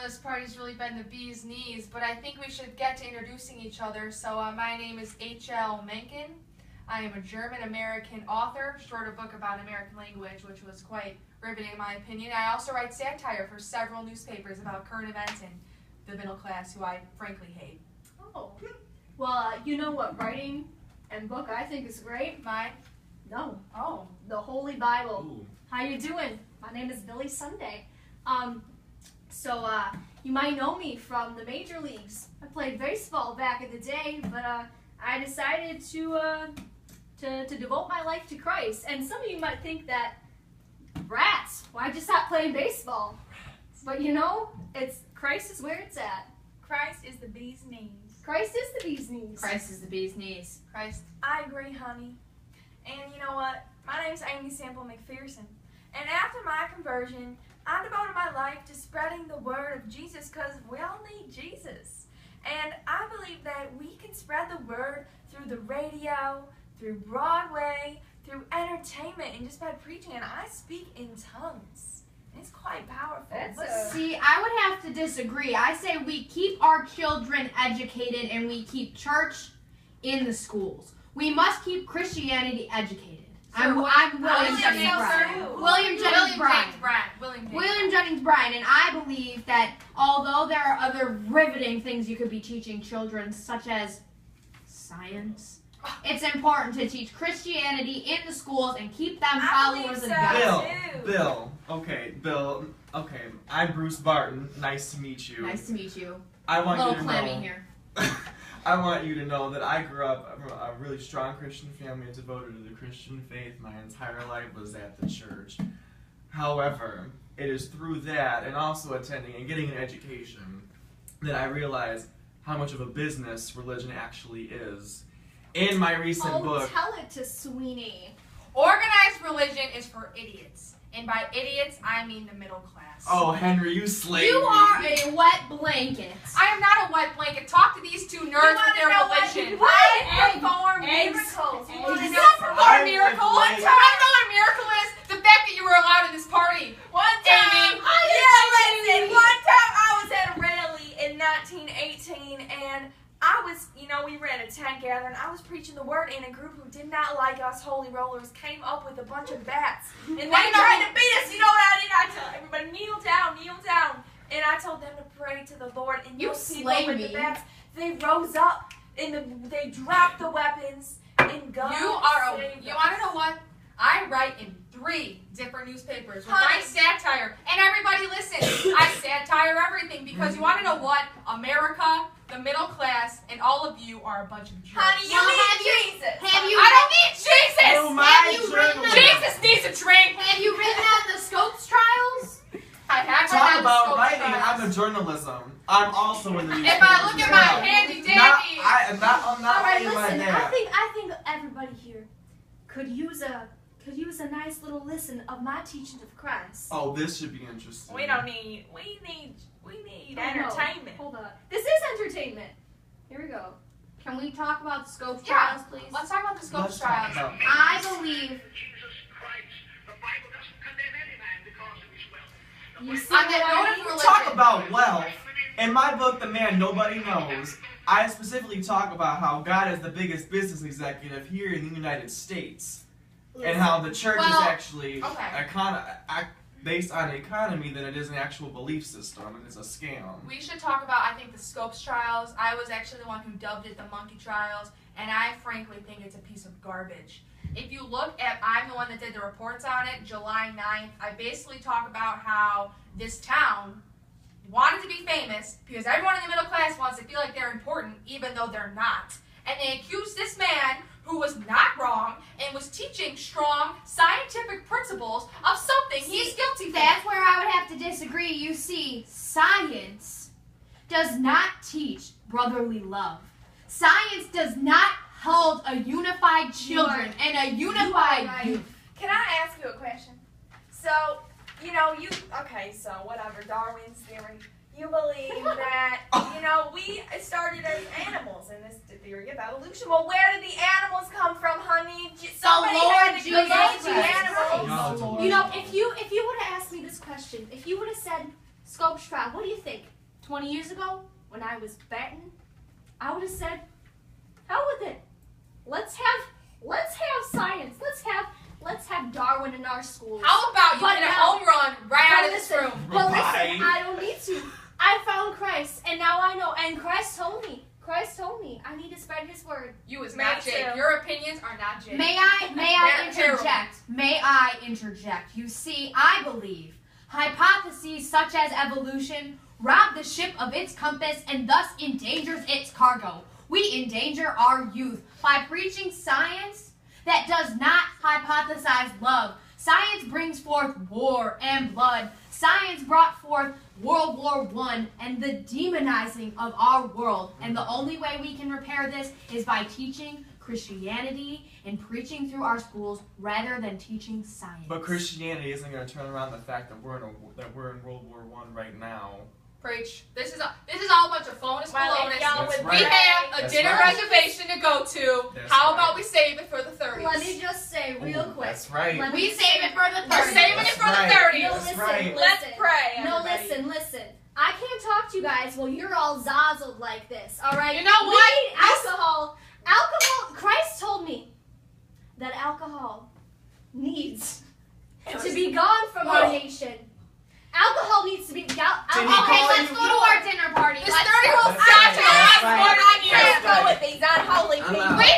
this party's really been the bee's knees, but I think we should get to introducing each other. So my name is H.L. Mencken. I am a German-American author, wrote a book about American language, which was quite riveting in my opinion. I also write satire for several newspapers about current events and the middle class, who I frankly hate. Oh, well, you know what writing and book I think is great? Mine? No. Oh. The Holy Bible. Ooh. How you doing? My name is Billy Sunday. So you might know me from the major leagues. I played baseball back in the day, but I decided to devote my life to Christ. And some of you might think that, rats, why'd you stop playing baseball? But you know, Christ is where it's at. Christ is the bee's knees. Christ is the bee's knees. Christ is the bee's knees. Christ. I agree, honey. And you know what? My name's Amy Sample McPherson. And after my conversion, I devoted my life to spreading the word of Jesus because we all need Jesus. And I believe that we can spread the word through the radio, through Broadway, through entertainment, and just by preaching. And I speak in tongues. It's quite powerful. See, I would have to disagree. I say we keep our children educated and we keep church in the schools. We must keep Christianity educated. I'm William Jennings Bryan. William Jennings Bryan, and I believe that although there are other riveting things you could be teaching children, such as science, it's important to teach Christianity in the schools and keep them followers of God. Bill. Okay. I'm Bruce Barton. Nice to meet you. Nice to meet you. I want Little you to clammy know. here. I want you to know that I grew up from a really strong Christian family, devoted to the Christian faith. My entire life was at the church. However, it is through that and also attending and getting an education that I realized how much of a business religion actually is. In my recent book... tell it to Sweeney. Organized religion is for idiots. And by idiots, I mean the middle class. Oh, Henry, you slayed You me. are a wet blanket. I am not a wet blanket. Talk to these two nerds with their religion. I perform miracles. You want to know Perform miracles? One time, I know what a miracle is. The fact that you were allowed in this party. One time, listen. One time I was at a rally in 1918, and I was, we were at a tent gathering. I was preaching the word, and a group who did not like us holy rollers came up with a bunch of bats, and they tried to beat us. You know what I did? I told everybody, kneel down, and I told them to pray to the Lord. And You those people slayed with me. the bats, they rose up, and they dropped the weapons, and God You want to know what? I write in 3 different newspapers with my satire, and everybody listen. I satire everything because you want to know what? America, the middle class, and all of you are a bunch of jerks. Honey, you need Jesus. I don't need Jesus. Jesus needs a drink. Have you written on the Scopes trials? I have Talk written about Scopes writing. trials. I'm a journalism. I'm also in the newspapers. If I look at as my well. handy dandy. I'm not All right, only my listen. dad. I think everybody here could use a nice little listen of my teaching of Christ. Oh, this should be interesting. We need entertainment. Hold on. This is entertainment. Here we go. Can we talk about the Scopes Yeah. trials, please? Let's talk about the Scopes Let's talk trials. about I believe Jesus Christ. The Bible doesn't condemn any man because of his wealth. You see On that what I note of mean? religion. Talk about wealth. In my book, The Man Nobody Knows, I specifically talk about how God is the biggest business executive here in the United States. And how the church is actually based on economy than it is an actual belief system, and it's a scam. We should talk about, I think, the Scopes trials. I was actually the one who dubbed it the monkey trials, and I frankly think it's a piece of garbage. If you look at, I'm the one that did the reports on it, July 9th, I basically talk about how this town wanted to be famous because everyone in the middle class wants to feel like they're important, even though they're not. And they accused this man, who was not wrong, and was teaching strong scientific principles of something he's guilty for. that's where I would have to disagree. You see, science does not teach brotherly love. Science does not hold a unified children and a unified youth. Can I ask you a question? So, so whatever, Darwin's theory. You believe that, we started as animals in this theory of evolution. Well, where did the animals come from, honey? Somebody Lord had to Jesus create the Christ. animals. You know, if you would have asked me this question, if you would have said Scopes trial, what do you think? 20 years ago, when I was batting, I would have said, hell with it. Let's have science. Let's have Darwin in our schools. How about you But hit a now- home run right out of this room? But Right. listen, I don't need to. I found Christ, and now I know. And Christ told me I need to spread His word. You is Me not Jake. too. Your opinions are not Jake. May I They're terrible. interject? May I interject? You see, I believe hypotheses such as evolution rob the ship of its compass and thus endangers its cargo. We endanger our youth by preaching science that does not hypothesize love. Science brings forth war and blood. Science brought forth World War I and the demonizing of our world. And the only way we can repair this is by teaching Christianity and preaching through our schools rather than teaching science. But Christianity isn't going to turn around the fact that we're in World War I right now. Preach. This is all a bunch of phonus Well, if balonus. y'all That's would right. We have a That's dinner right. reservation to go to. That's How right. about we save it for the 30s? Let me just say real Ooh, quick. That's right. Let me We save it for the We're 30s. saving it That's for the right. 30s. No, That's listen, right. Let's listen. pray, No, everybody. listen. I can't talk to you guys while you're all zazzled like this, all right? You know We what? need alcohol. Christ told me that alcohol needs to be gone from our nation. Alcohol needs to be... Did he Okay, call let's you- go to our dinner party. This Let's 30-year-old go. That's right. statue has That's more right. on you. Let's go with these unholy I'm people. out. Wait